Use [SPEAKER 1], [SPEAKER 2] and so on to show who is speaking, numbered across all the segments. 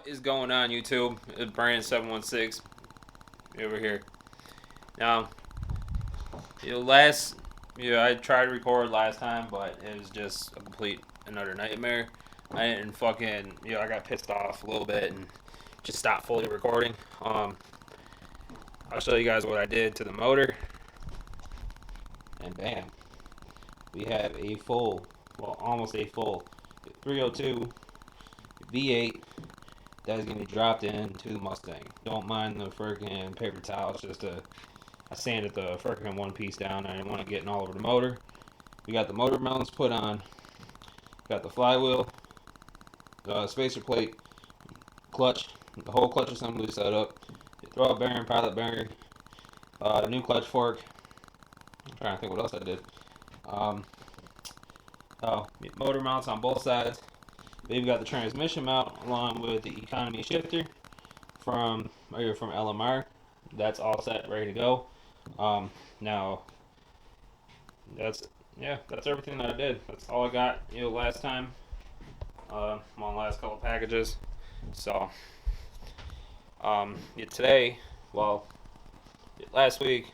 [SPEAKER 1] What is going on, YouTube? It's Brandon716 over here. Now, I tried to record last time, but it was just a complete another nightmare. I didn't fucking, I got pissed off a little bit and just stopped fully recording. I'll show you guys what I did to the motor, and bam, we have a full, well, almost a full 302 V8 that is going to be dropped into the Mustang. Don't mind the freaking paper towel. It's just I sanded the freaking one piece down. I didn't want to get all over the motor. We got the motor mounts put on. Got the flywheel, the spacer plate, clutch, the whole clutch assembly set up. Throw bearing, pilot bearing, new clutch fork. I'm trying to think what else I did. Motor mounts on both sides. We've got the transmission mount along with the economy shifter from LMR. That's all set, ready to go. Now that's everything that I did. That's all I got. Last time. I'm on the last couple packages. So today, last week,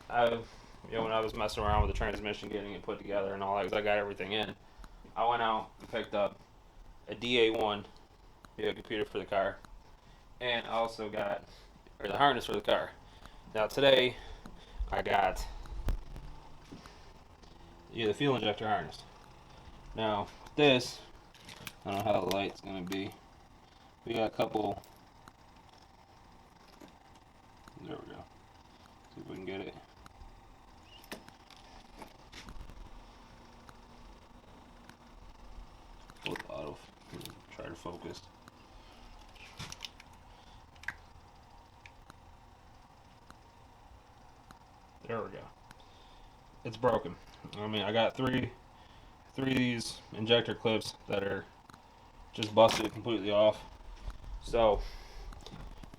[SPEAKER 1] when I was messing around with the transmission, getting it put together and all that, because I got everything in, I went out and picked up a DA1 computer for the car, and I also got the harness for the car. Now today I got the fuel injector harness. Now this, I don't know how the light's gonna be. We got a couple. There we go. See if we can get it. With auto. Try to focus. There we go. It's broken. I mean, I got three of these injector clips that are just busted completely off. So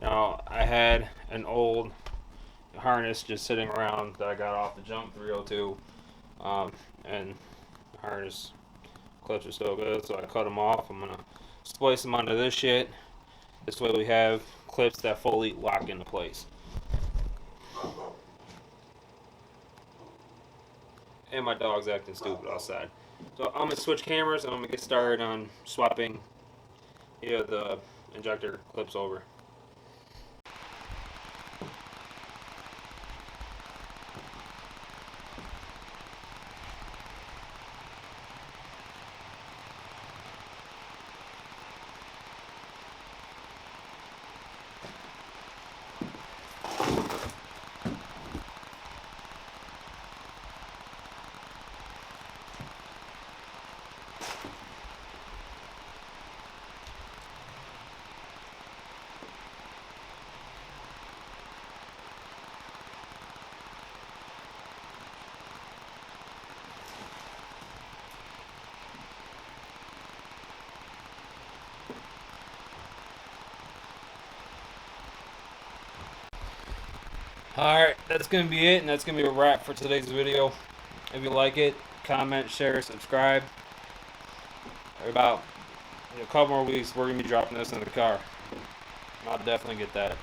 [SPEAKER 1] now I had an old harness just sitting around that I got off the junk 302, and the harness clips are still good, so I cut them off. I'm gonna splice them onto this shit. This way we have clips that fully lock into place. And my dog's acting stupid outside. So I'm gonna switch cameras and I'm gonna get started on swapping the injector clips over. Alright, that's going to be it, and that's going to be a wrap for today's video. If you like it, comment, share, subscribe. In about a couple more weeks, we're going to be dropping this in the car. I'll definitely get that.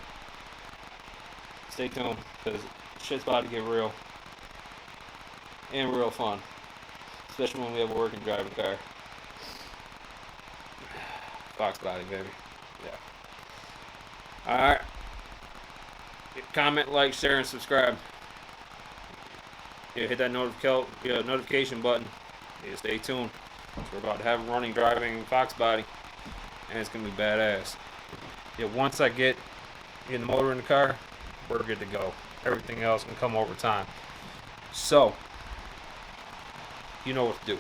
[SPEAKER 1] Stay tuned, because shit's about to get real. And real fun. Especially when we have a working driving car. Foxbody, baby. Yeah. Alright. Comment, like, share, and subscribe. Hit that notification button. Stay tuned. We're about to have a running driving Foxbody, and it's gonna be badass. Once I get the motor in the car, we're good to go. Everything else can come over time. So, you know what to do.